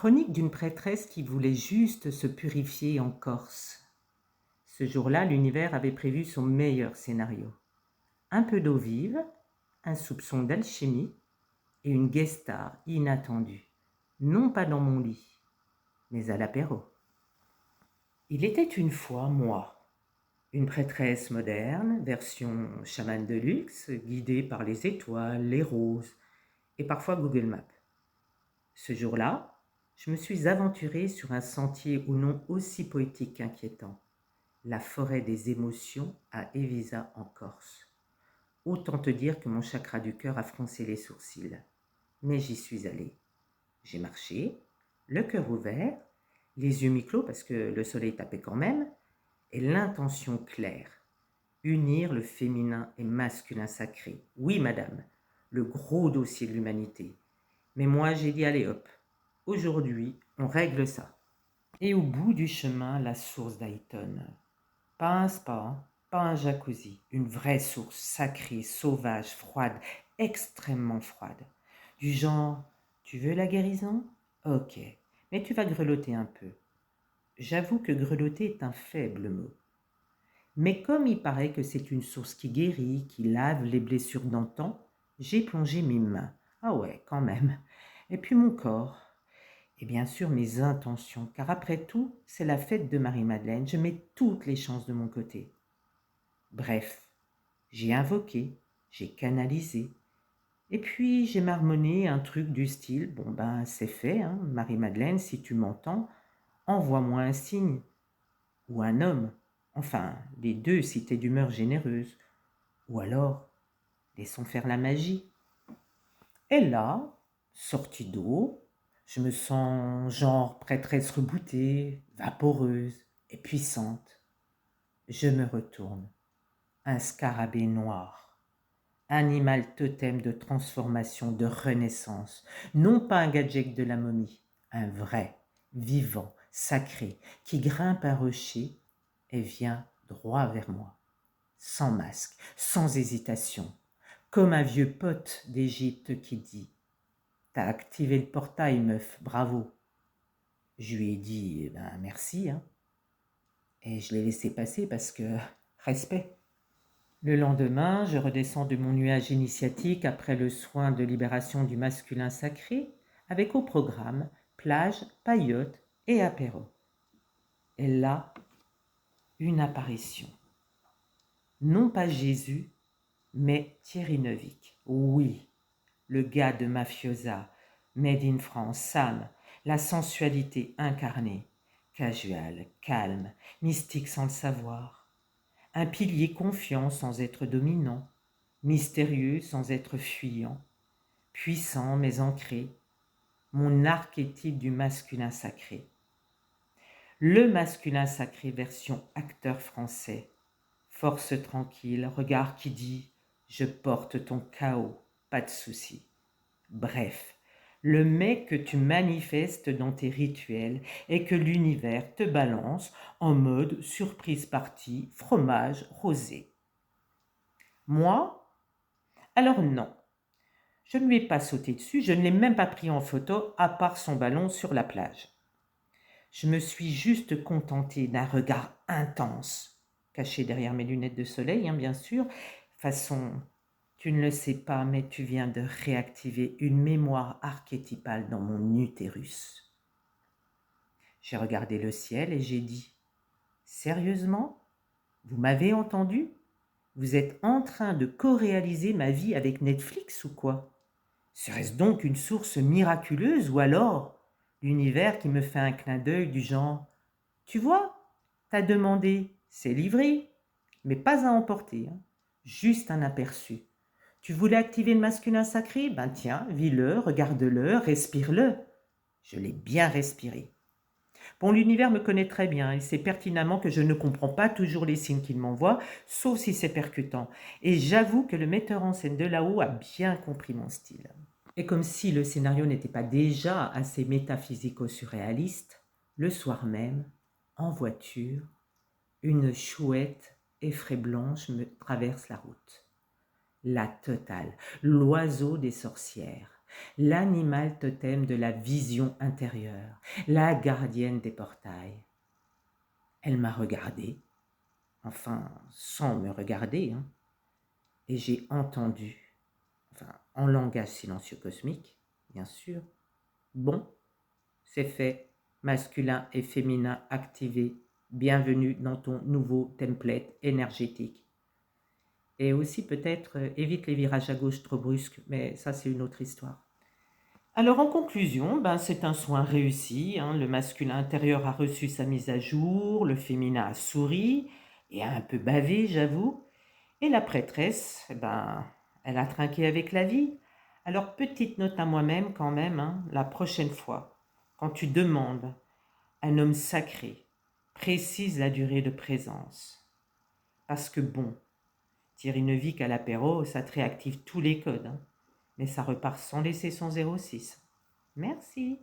Chronique d'une prêtresse qui voulait juste se purifier en Corse. Ce jour-là, l'univers avait prévu son meilleur scénario. Un peu d'eau vive, un soupçon d'alchimie et une guest star inattendue. Non pas dans mon lit, mais à l'apéro. Il était une fois moi, une prêtresse moderne, version chamane de luxe, guidée par les étoiles, les roses et parfois Google Maps. Ce jour-là, je me suis aventurée sur un sentier au nom aussi poétique qu'inquiétant, la forêt des émotions à Evisa en Corse. Autant te dire que mon chakra du cœur a froncé les sourcils. Mais j'y suis allée. J'ai marché, le cœur ouvert, les yeux mi-clos parce que le soleil tapait quand même, et l'intention claire. Unir le féminin et masculin sacré. Oui, madame, le gros dossier de l'humanité. Mais moi, j'ai dit allez hop, aujourd'hui, on règle ça. Et au bout du chemin, la source d'Ayton. Pas un spa, pas un jacuzzi, une vraie source sacrée, sauvage, froide, extrêmement froide. Du genre, tu veux la guérison? Ok, mais tu vas grelotter un peu. J'avoue que grelotter est un faible mot. Mais comme il paraît que c'est une source qui guérit, qui lave les blessures d'antan, j'ai plongé mes mains. Ah ouais, quand même. Et puis mon corps. Et bien sûr mes intentions, car après tout, c'est la fête de Marie-Madeleine, je mets toutes les chances de mon côté. Bref, j'ai invoqué, j'ai canalisé, et puis j'ai marmonné un truc du style, bon ben c'est fait, hein, Marie-Madeleine, si tu m'entends, envoie-moi un signe, ou un homme, enfin les deux si t'es d'humeur généreuse, ou alors laissons faire la magie. Et là, sortie d'eau, je me sens genre prêtresse reboutée, vaporeuse et puissante. Je me retourne. Un scarabée noir. Animal totem de transformation, de renaissance. Non pas un gadget de la momie, un vrai, vivant, sacré, qui grimpe un rocher et vient droit vers moi. Sans masque, sans hésitation. Comme un vieux pote d'Égypte qui dit « T'as activé le portail, meuf, bravo !» Je lui ai dit « Ben merci, hein !» Et je l'ai laissé passer parce que respect. Le lendemain, je redescends de mon nuage initiatique après le soin de libération du masculin sacré, avec au programme plage, paillotes et apéro. Et là, une apparition. Non pas Jésus, mais Thierry Neuvik. Oui, le gars de Mafiosa, Made in France, Sam, la sensualité incarnée, casual, calme, mystique sans le savoir. Un pilier confiant sans être dominant, mystérieux sans être fuyant, puissant mais ancré, mon archétype du masculin sacré. Le masculin sacré version acteur français, force tranquille, regard qui dit « je porte ton chaos, pas de souci ». Bref, le mec que tu manifestes dans tes rituels et que l'univers te balance en mode surprise partie, fromage rosé. Moi, alors non, je ne lui ai pas sauté dessus, je ne l'ai même pas pris en photo à part son ballon sur la plage. Je me suis juste contentée d'un regard intense, caché derrière mes lunettes de soleil, hein, bien sûr, façon, tu ne le sais pas, mais tu viens de réactiver une mémoire archétypale dans mon utérus. J'ai regardé le ciel et j'ai dit, sérieusement, vous m'avez entendu? Vous êtes en train de co-réaliser ma vie avec Netflix ou quoi? Serait-ce donc une source miraculeuse ou alors l'univers qui me fait un clin d'œil du genre « Tu vois, t'as demandé, c'est livré, mais pas à emporter, hein. Juste un aperçu. Tu voulais activer le masculin sacré? Ben tiens, vis-le, regarde-le, respire-le. » Je l'ai bien respiré. Bon, l'univers me connaît très bien, il sait pertinemment que je ne comprends pas toujours les signes qu'il m'envoie, sauf si c'est percutant. Et j'avoue que le metteur en scène de là-haut a bien compris mon style. Et comme si le scénario n'était pas déjà assez métaphysico-surréaliste, le soir même, en voiture, une chouette effraie blanche me traverse la route. La totale, l'oiseau des sorcières. l'animal totem de la vision intérieure, la gardienne des portails. Elle m'a regardé, enfin sans me regarder, hein, et j'ai entendu, enfin en langage silencieux cosmique, bien sûr. Bon, c'est fait, masculin et féminin activés, bienvenue dans ton nouveau template énergétique. Et aussi peut-être évite les virages à gauche trop brusques, mais ça c'est une autre histoire. Alors en conclusion, c'est un soin réussi, hein. Le masculin intérieur a reçu sa mise à jour, le féminin a souri et a un peu bavé, j'avoue, et la prêtresse, elle a trinqué avec la vie. Alors petite note à moi-même quand même, hein, la prochaine fois, quand tu demandes un homme sacré, précise la durée de présence. Parce que bon, dire une vie qu'à l'apéro, ça te réactive tous les codes, hein, mais ça repart sans laisser son 06. Merci.